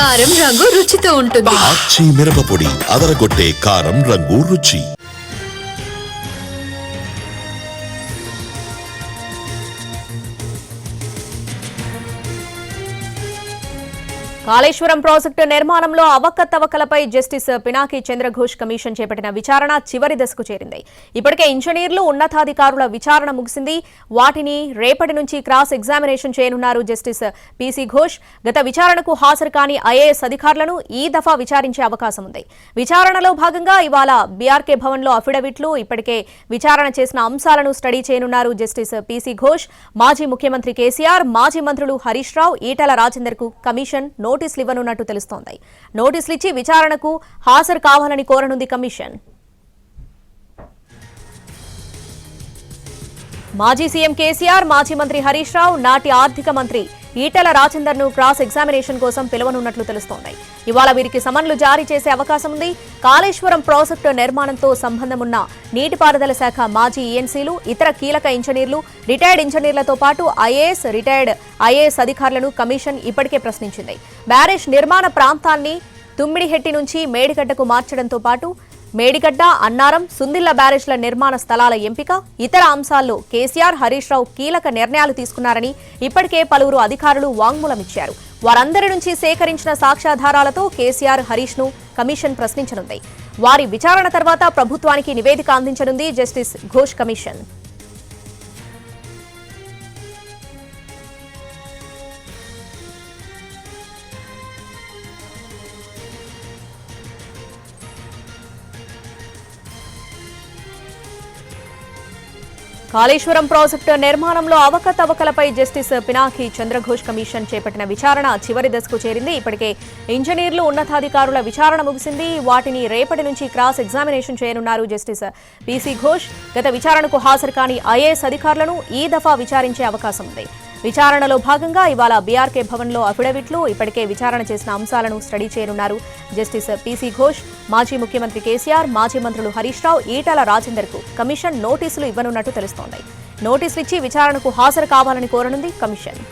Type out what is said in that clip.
కారం రంగు రుచితో ఉంటుంది. ఆచి మిరపపొడి అదరగొట్టే కారం రంగు రుచి. కాళేశ్వరం ప్రాజెక్టు నిర్మాణంలో అవకతవకలపై జస్టిస్ పినాకి చంద్రఘోష్ కమిషన్ చేపట్టిన విచారణ చివరి దశకు చేరింది. ఇప్పటికే ఇంజనీర్లు, ఉన్నతాధికారుల విచారణ ముగిసింది. వాటిని రేపటి నుంచి క్రాస్ ఎగ్జామినేషన్ చేయనున్నారు జస్టిస్ పిసి ఘోష్. గత విచారణకు హాజరు కాని ఐఏఎస్ అధికారులను ఈ దఫా విచారించే అవకాశం ఉంది. విచారణలో భాగంగా ఇవాళ బీఆర్కే భవన్లో అఫిడవిట్లు, ఇప్పటికే విచారణ చేసిన అంశాలను స్టడీ చేయనున్నారు జస్టిస్ పిసి ఘోష్. మాజీ ముఖ్యమంత్రి కేసీఆర్, మాజీ మంత్రులు హరీష్ రావు, ఈటల రాజేందర్ కు కమిషన్ నోటీసులు ఇవ్వనున్నట్టు తెలుస్తోంది. నోటీసులు ఇచ్చి విచారణకు హాజరు కావాలని కోరనుంది కమిషన్. మాజీ సీఎం కేసీఆర్, మాజీ మంత్రి హరీష్ రావు, నాటి ఆర్థిక మంత్రి ఈటల రాజేందర్ ను క్రాస్ ఎగ్జామినేషన్ కోసం పిలవనున్నట్లు తెలుస్తోంది. ఇవాళ వీరికి సమన్లు జారీ చేసే అవకాశం ఉంది. కాళేశ్వరం ప్రాజెక్టు నిర్మాణంతో సంబంధమున్న నీటిపారుదల శాఖ మాజీ ఈఎన్సీలు, ఇతర కీలక ఇంజనీర్లు, రిటైర్డ్ ఇంజనీర్లతో పాటు ఐఏఎస్, రిటైర్డ్ ఐఏఎస్ అధికారులను కమిషన్ ఇప్పటికే ప్రశ్నించింది. బ్యారేజ్ నిర్మాణ ప్రాంతాన్ని తుమ్మిడిహెట్టి నుంచి మేడిగడ్డకు మార్చడంతో పాటు మేడిగడ్డ, అన్నారం, సుందిళ్ల బ్యారేజ్ల నిర్మాణ స్థలాల ఎంపిక, ఇతర అంశాల్లో కేసీఆర్, హరీష్ రావు కీలక నిర్ణయాలు తీసుకున్నారని ఇప్పటికే పలువురు అధికారులు వాంగ్మూలమిచ్చారు. వారందరి నుంచి సేకరించిన సాక్ష్యాధారాలతో కేసీఆర్, హరీష్ ను కమిషన్ ప్రశ్నించనుంది. వారి విచారణ తర్వాత ప్రభుత్వానికి నివేదిక అందించనుంది justice Ghosh commission. Kaleshwaram project నిర్మాణంలో అవకతవకలపై జస్టిస్ పినాకి చంద్రఘోష్ కమిషన్ చేపట్టిన విచారణ చివరి దశకు చేరింది. ఇప్పటికే ఇంజనీర్లు, ఉన్నతాధికారుల విచారణ ముగిసింది. వాటిని రేపటి నుంచి క్రాస్ ఎగ్జామినేషన్ చేయనున్నారు జస్టిస్ పిసి ఘోష్. గత విచారణకు హాజరు కాని ఐఏఎస్ అధికారులను ఈ దఫా విచారించే అవకాశం ఉంది. విచారణలో భాగంగా ఇవాళ బీఆర్కే భవన్లో అఫిడవిట్లు, ఇప్పటికే విచారణ చేసిన అంశాలను స్టడీ చేయనున్నారు జస్టిస్ పిసి ఘోష్. మాజీ ముఖ్యమంత్రి కేసీఆర్, మాజీ మంత్రులు హరీష్ రావు, ఈటల రాజేందర్ కు కమిషన్ నోటీసులు ఇవ్వనున్నట్టు తెలుస్తోంది. నోటీసులు ఇచ్చి విచారణకు హాజరు కావాలని కోరనుంది కమిషన్.